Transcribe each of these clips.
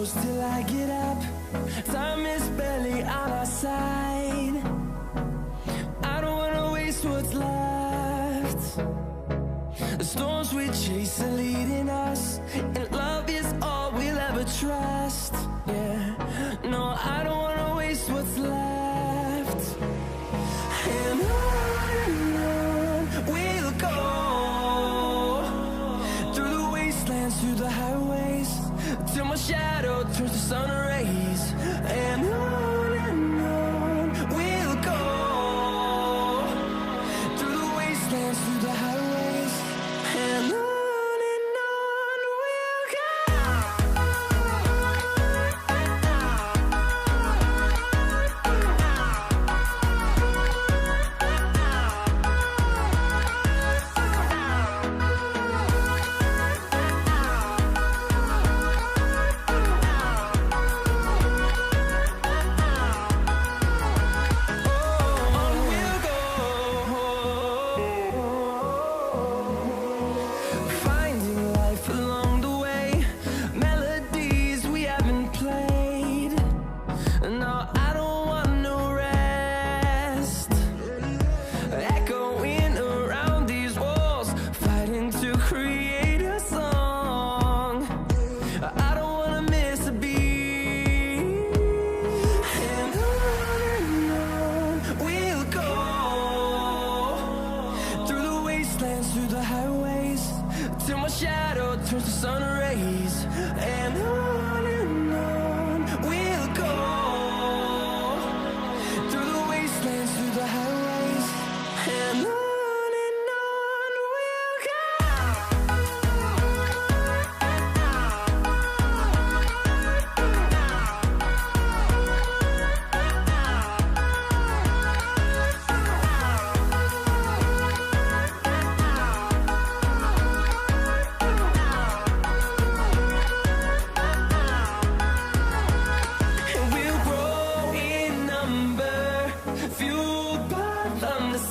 close till I get up. Time is barely on our side. I don't wanna waste what's left. The storms we chase are leading us, and love is all we'll ever trust. Yeah, no, I don't wanna waste what's left. And on we'll go, through the wastelands, through the highways, till my shadow turns to sun rays. And on we'll go, through the wastelands, through the highways, and on. Through the highways, till my shadow turns to sun rays. And on we'll go, through the wastelands, through the highways, and on.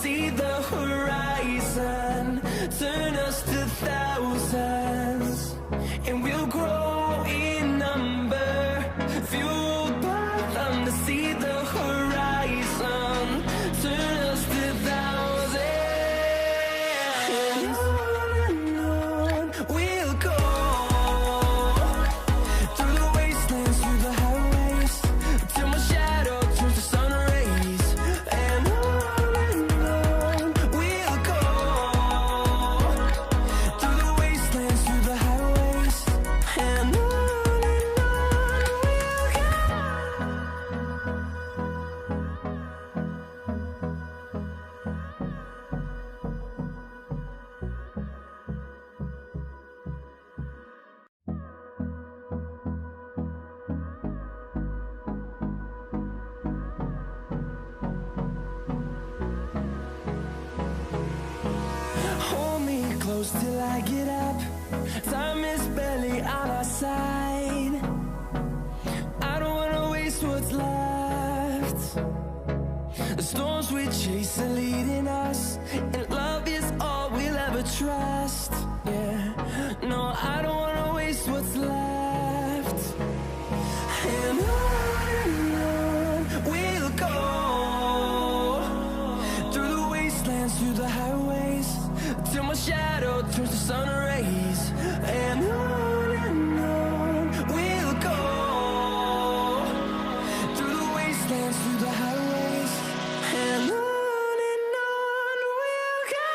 See the horizon turn us to thousands, and we'll grow in number, fueled by them to see the horizon turn us to thousands. And on we'll go, through the wastelands, through the highways, till my shadow turns to sun rays. And close till I get up. Time is barely on our side. I don't wanna waste what's left. The storms we chase are leading us, and love is all we'll ever trust. Yeah, no, I don't wanna waste what's left. And on we'll go, through the wastelands, through the highways, till my shadow turns to sun rays. And on we'll go, through the wastelands, through the highways, and on. We'll go.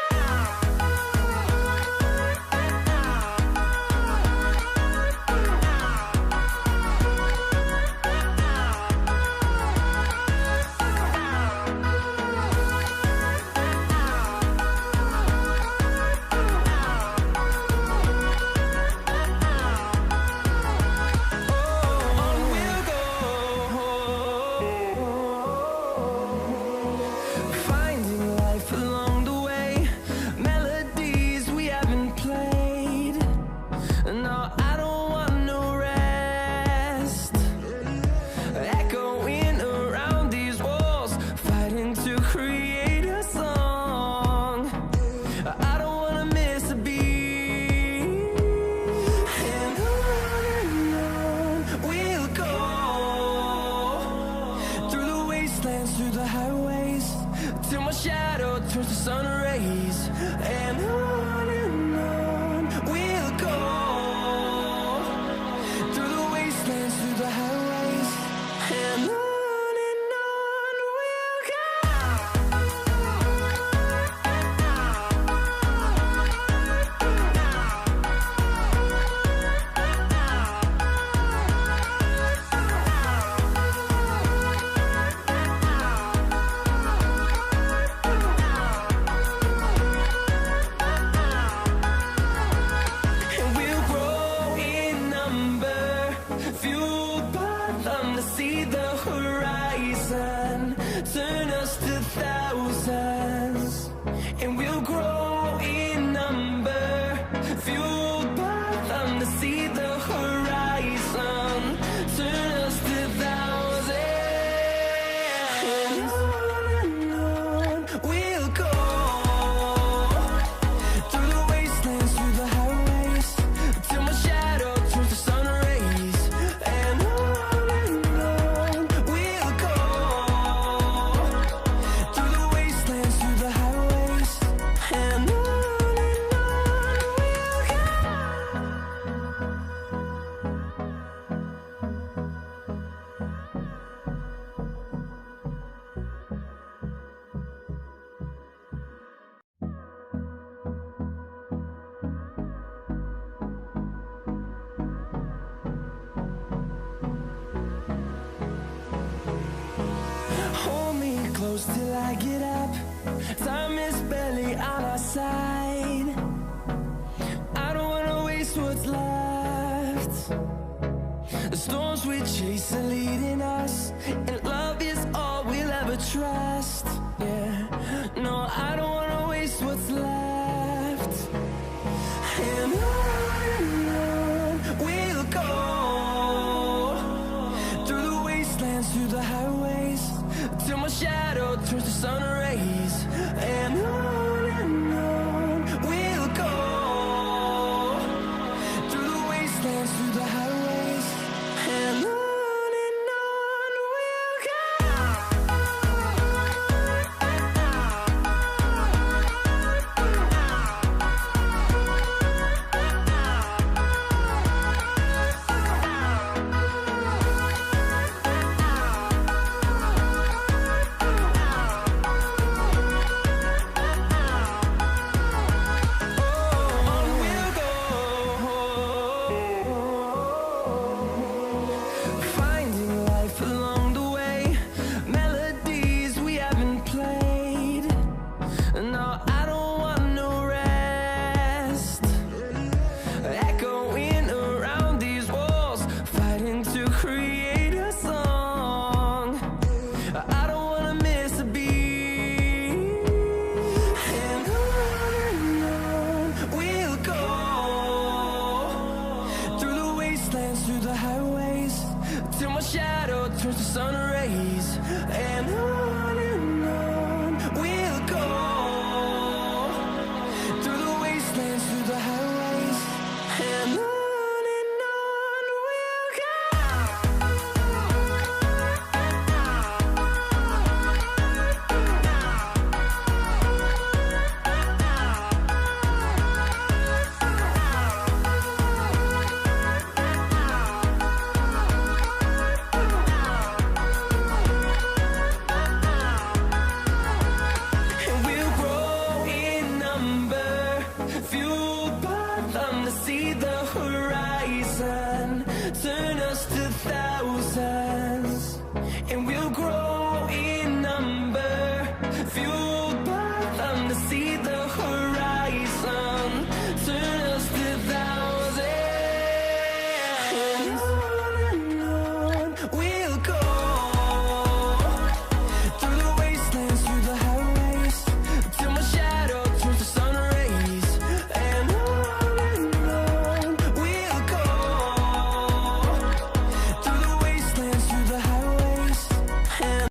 wastelands, through the highways, till my shadow turns to sun rays. And on we'll go, through the wastelands, through the highways, and on. Turn us to thousands, and we'll grow in number, fueled by them to see the horizon. Turn us to thousands, and on we'll go, through the wastelands, through the highways, till my shadow turns to sun rays. And on we'll go, through the wastelands, through the highways, and on we'll go. Hold me close till I get up. Time is barely on our side. I don't wanna waste what's left. The storms we chase are leading us, and love is all we'll ever trust. Yeah, no, I don't wanna waste what's left. And on we'll go, through the wastelands, through the highways, till my shadow turns to sun rays. And on we'll go, through the wastelands, through the highways, and on we'll go. Finding life along the way, melodies we haven't played. No, I don't want no rest. Echoing around these walls, fighting to create a song. I don't wanna miss a beat. And on we'll go, through the wastelands, through the highways, till my shadow turns to sun rays. And on we'll go, through the wastelands, through the highways, and on we'll go. And we'll grow in number, fueled by them to see the horizon. Turn us to thousands, and we'll grow